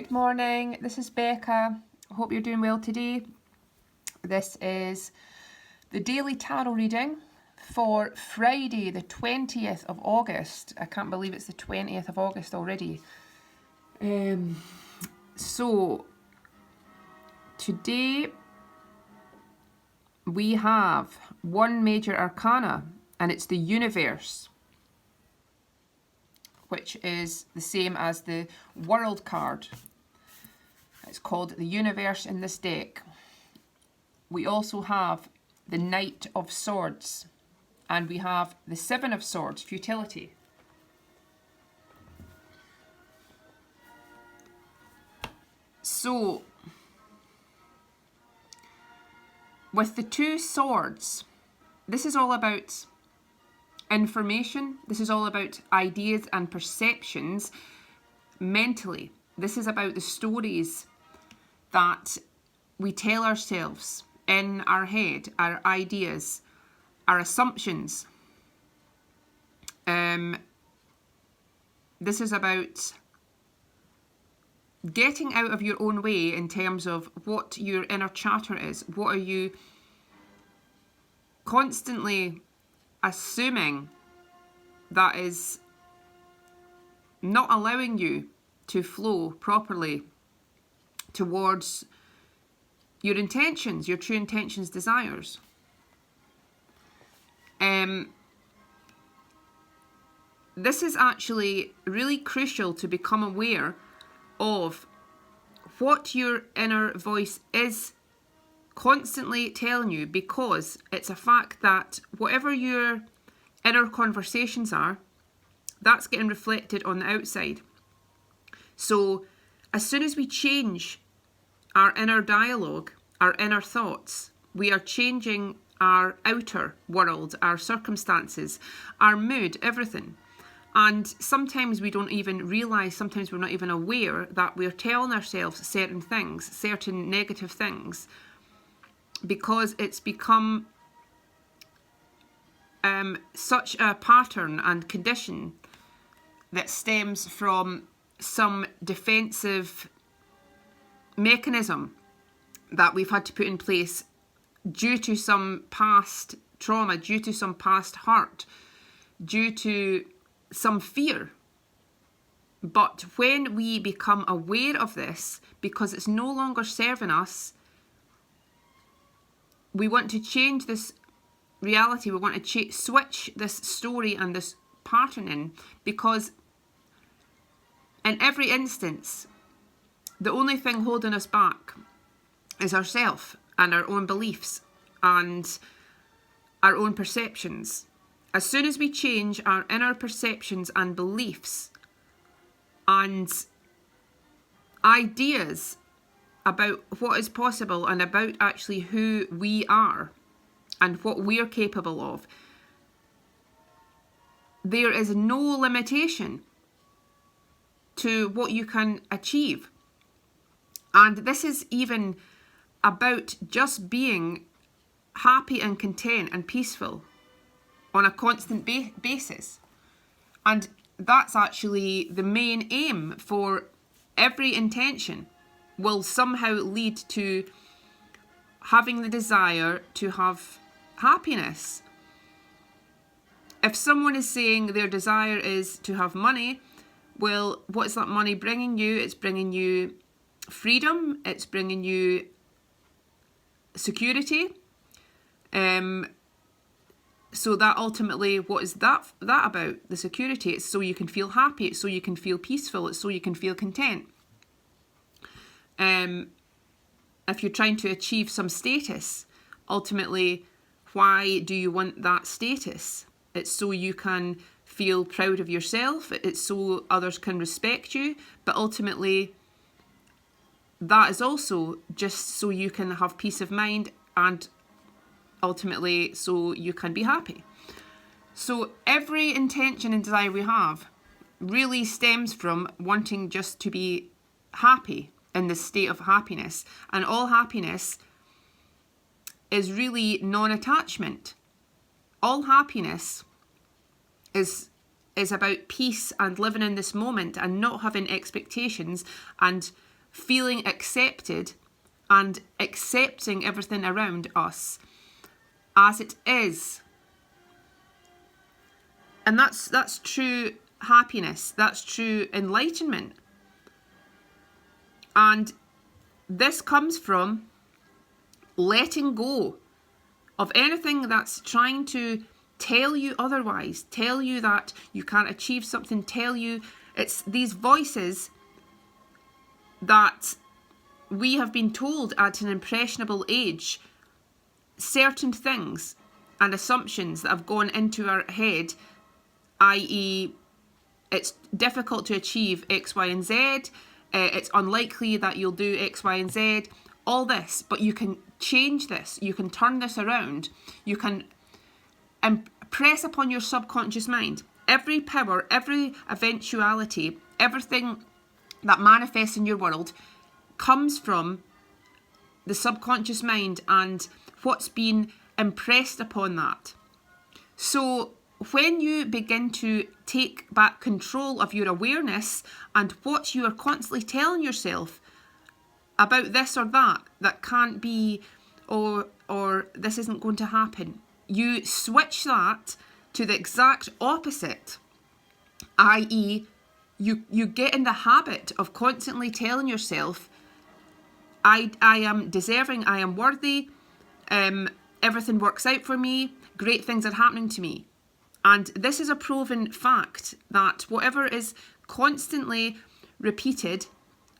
Good morning, this is Becca. I hope you're doing well today. This is the daily tarot reading for Friday, the 20th of August. I can't believe it's the 20th of August already. So, today we have one major arcana, and it's the universe, which is the same as the world card. It's called the universe in this deck. We also have the Knight of Swords, and we have the Seven of Swords, futility. So, with the two swords, this is all about information. This is all about ideas and perceptions mentally. This is about the stories that we tell ourselves in our head, our ideas, our assumptions. This is about getting out of your own way in terms of what your inner chatter is. What are you constantly assuming that is not allowing you to flow properly towards your intentions, your true intentions, desires. This is actually really crucial to become aware of what your inner voice is constantly telling you, because it's a fact that whatever your inner conversations are, that's getting reflected on the outside. So as soon as we change our inner dialogue, our inner thoughts, we are changing our outer world, our circumstances, our mood, everything. And sometimes we don't even realise, sometimes we're not even aware that we're telling ourselves certain things, certain negative things, because it's become such a pattern and condition that stems from some defensive mechanism that we've had to put in place due to some past trauma, due to some past hurt, due to some fear. But when we become aware of this, because it's no longer serving us, we want to change this reality. We want to switch this story and this patterning, because in every instance, the only thing holding us back is ourself and our own beliefs and our own perceptions. As soon as we change our inner perceptions and beliefs and ideas about what is possible and about actually who we are and what we are capable of, there is no limitation to what you can achieve. And this is even about just being happy and content and peaceful on a constant basis. And that's actually the main aim for every intention, will somehow lead to having the desire to have happiness. If someone is saying their desire is to have money, well, what's that money bringing you? It's bringing you freedom, it's bringing you security. So that ultimately, what is that about? The security. It's so you can feel happy, it's so you can feel peaceful, it's so you can feel content. If you're trying to achieve some status, ultimately, why do you want that status? It's so you can feel proud of yourself, it's so others can respect you, but ultimately that is also just so you can have peace of mind and ultimately so you can be happy. So every intention and desire we have really stems from wanting just to be happy, in this state of happiness. And all happiness is really non-attachment. All happiness is about peace and living in this moment and not having expectations and feeling accepted and accepting everything around us as it is. And that's true happiness. That's true enlightenment. And this comes from letting go of anything that's trying to tell you otherwise, tell you that you can't achieve something, tell you it's these voices that we have been told at an impressionable age certain things and assumptions that have gone into our head, i.e. it's difficult to achieve X, Y, and Z, it's unlikely that you'll do X, Y, and Z, all this. But you can change this, you can turn this around, you can impress upon your subconscious mind every power, every eventuality, everything that manifests in your world comes from the subconscious mind and what's been impressed upon that. So when you begin to take back control of your awareness and what you are constantly telling yourself about this or that can't be, or this isn't going to happen, you switch that to the exact opposite, i.e. you get in the habit of constantly telling yourself, I am deserving, I am worthy, everything works out for me, great things are happening to me. And this is a proven fact that whatever is constantly repeated,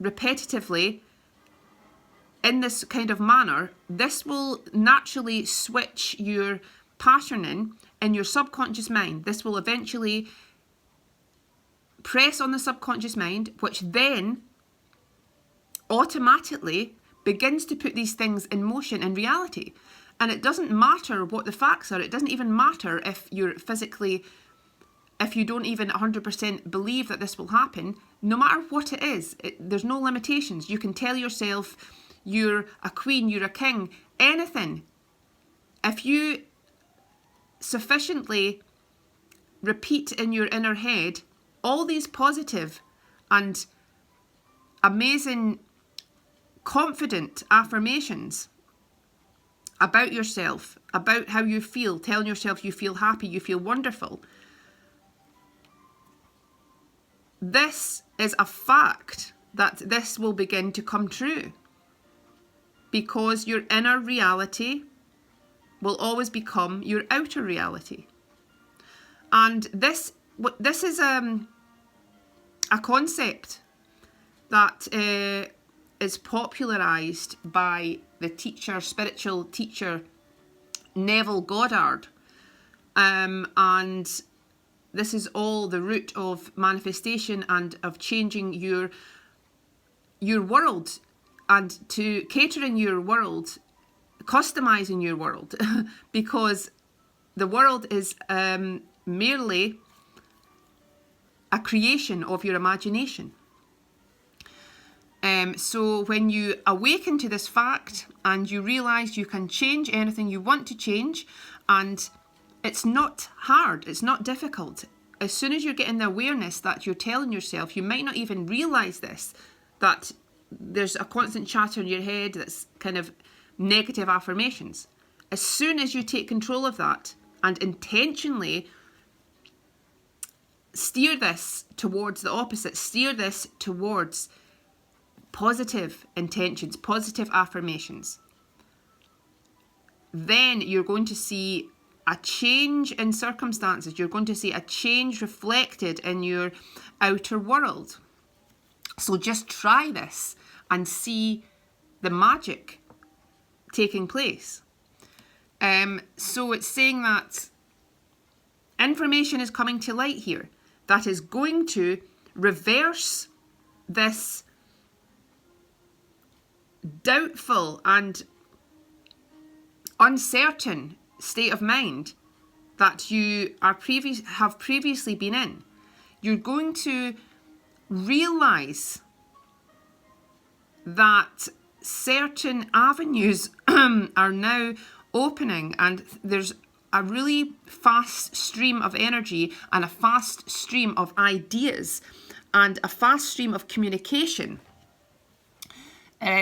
repetitively, in this kind of manner, this will naturally switch your patterning in your subconscious mind. This will eventually press on the subconscious mind, which then automatically begins to put these things in motion in reality. And it doesn't matter what the facts are. It doesn't even matter if you're physically, if you don't even 100% believe that this will happen. No matter what it is, there's no limitations. You can tell yourself you're a queen, you're a king, anything. If you sufficiently repeat in your inner head all these positive and amazing, confident affirmations about yourself, about how you feel, telling yourself you feel happy, you feel wonderful, this is a fact that this will begin to come true, because your inner reality will always become your outer reality. And this is a concept that is popularized by the spiritual teacher Neville Goddard, and this is all the root of manifestation and of changing your world, and to catering your world, customizing your world, because the world is merely a creation of your imagination. So when you awaken to this fact and you realise you can change anything you want to change, and it's not hard, it's not difficult. As soon as you're getting the awareness that you're telling yourself, you might not even realise this, that there's a constant chatter in your head that's kind of negative affirmations. As soon as you take control of that and intentionally steer this towards the opposite, steer this towards positive intentions, positive affirmations, then you're going to see a change in circumstances. You're going to see a change reflected in your outer world. So just try this and see the magic taking place. So it's saying that information is coming to light here that is going to reverse this doubtful and uncertain state of mind that you have previously been in. You're going to realize that certain avenues are now opening, and there's a really fast stream of energy and a fast stream of ideas and a fast stream of communication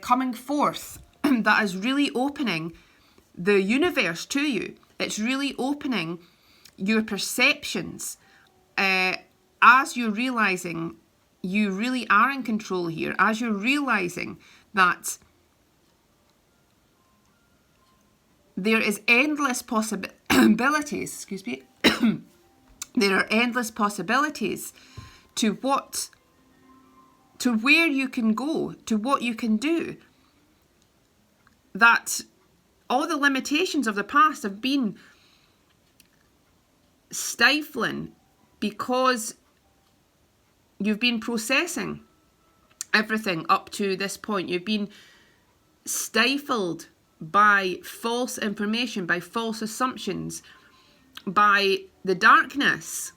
coming forth that is really opening the universe to you. It's really opening your perceptions as you're realizing you really are in control here, as you're realizing that there is endless possibilities, excuse me, there are endless possibilities to where you can go, to what you can do. That all the limitations of the past have been stifling because you've been processing everything up to this point. You've been stifled by false information, by false assumptions, by the darkness.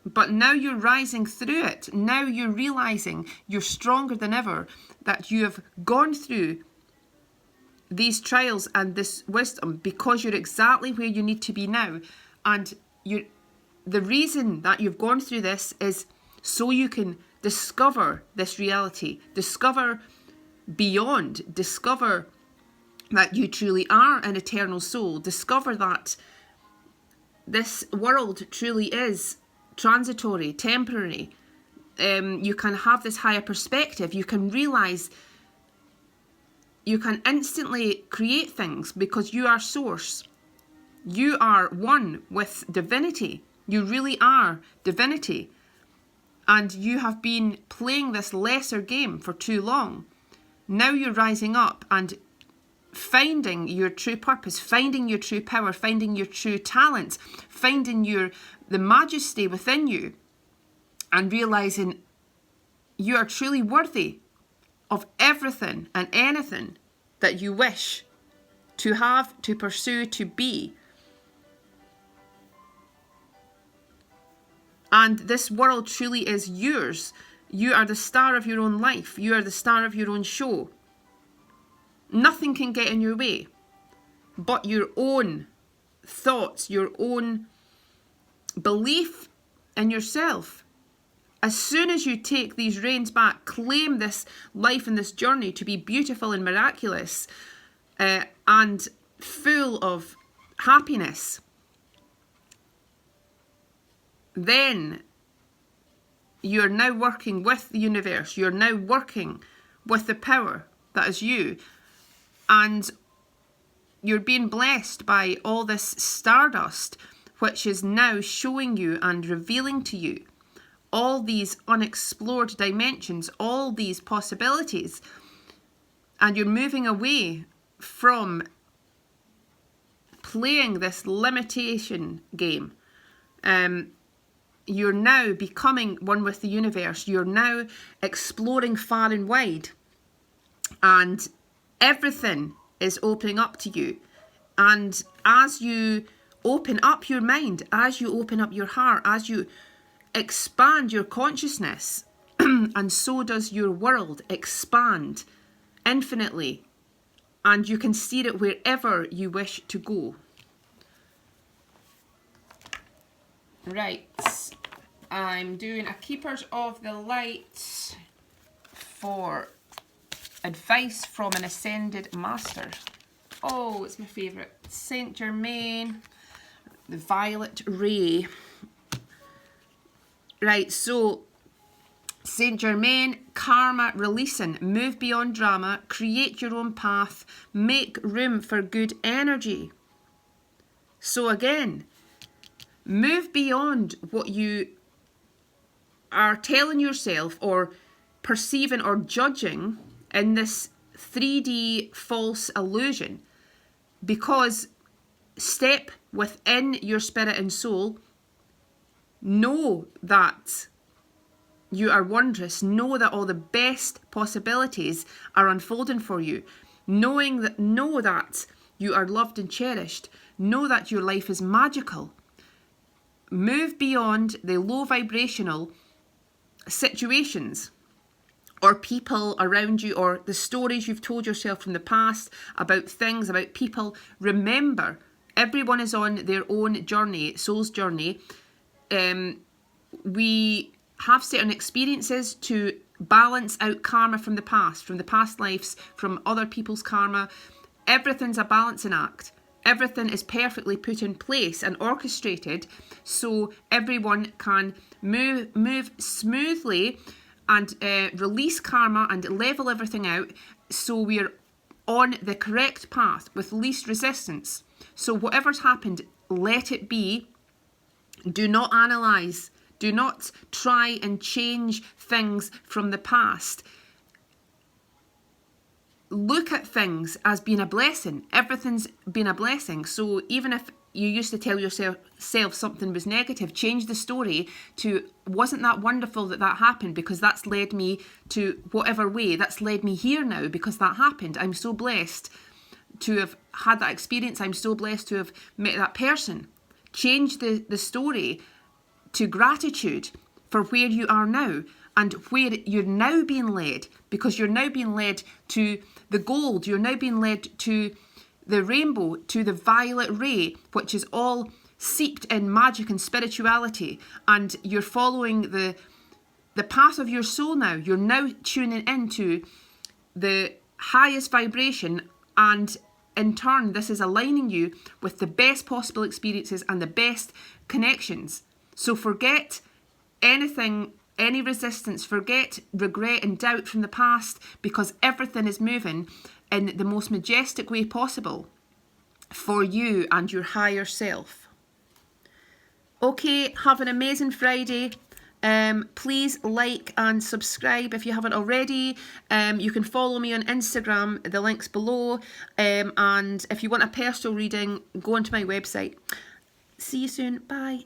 But now you're rising through it. Now you're realizing you're stronger than ever, that you have gone through these trials and this wisdom because you're exactly where you need to be now. And the reason that you've gone through this is so you can discover this reality, discover beyond, discover that you truly are an eternal soul, discover that this world truly is transitory, temporary. You can have this higher perspective. You can realize you can instantly create things because you are source. You are one with divinity. You really are divinity. And you have been playing this lesser game for too long. Now you're rising up and finding your true purpose, finding your true power, finding your true talents, finding the majesty within you, and realizing you are truly worthy of everything and anything that you wish to have, to pursue, to be. And this world truly is yours. You are the star of your own life. You are the star of your own show. Nothing can get in your way but your own thoughts, your own belief in yourself. As soon as you take these reins back, claim this life and this journey to be beautiful and miraculous and full of happiness, then you're now working with the universe. You're now working with the power that is you. And you're being blessed by all this stardust, which is now showing you and revealing to you all these unexplored dimensions, all these possibilities. And you're moving away from playing this limitation game. You're now becoming one with the universe. You're now exploring far and wide. And everything is opening up to you. And as you open up your mind, as you open up your heart, as you expand your consciousness, and so does your world expand infinitely. And you can steer it wherever you wish to go. Right. I'm doing a Keepers of the Light for advice from an ascended master. Oh, it's my favourite. Saint Germain, the Violet Ray. Right, so Saint Germain, karma releasing, move beyond drama, create your own path, make room for good energy. So again, move beyond what you are telling yourself or perceiving or judging in this 3D false illusion, because step within your spirit and soul. Know that you are wondrous. Know that all the best possibilities are unfolding for you. Know that you are loved and cherished. Know that your life is magical. Move beyond the low vibrational situations or people around you, or the stories you've told yourself from the past about things, about people. Remember, everyone is on their own journey, soul's journey. We have certain experiences to balance out karma from the past lives, from other people's karma. Everything's a balancing act. Everything is perfectly put in place and orchestrated so everyone can move smoothly and release karma and level everything out, so we're on the correct path with least resistance. So whatever's happened, let it be. Do not analyse. Do not try and change things from the past. Look at things as being a blessing. Everything's been a blessing. So even if you used to tell yourself something was negative, change the story to, wasn't that wonderful that happened, because that's led me to whatever way, that's led me here now because that happened. I'm so blessed to have had that experience. I'm so blessed to have met that person. Change the story to gratitude for where you are now and where you're now being led, because you're now being led to the gold, you're now being led to the rainbow, to the violet ray, which is all seeped in magic and spirituality, and you're following the path of your soul now. You're now tuning into the highest vibration, and in turn this is aligning you with the best possible experiences and the best connections. So forget anything, any resistance, forget regret and doubt from the past, because everything is moving in the most majestic way possible for you and your higher self. Okay, have an amazing Friday. Please like and subscribe if you haven't already. You can follow me on Instagram, the link's below. And if you want a personal reading, go onto my website. See you soon. Bye.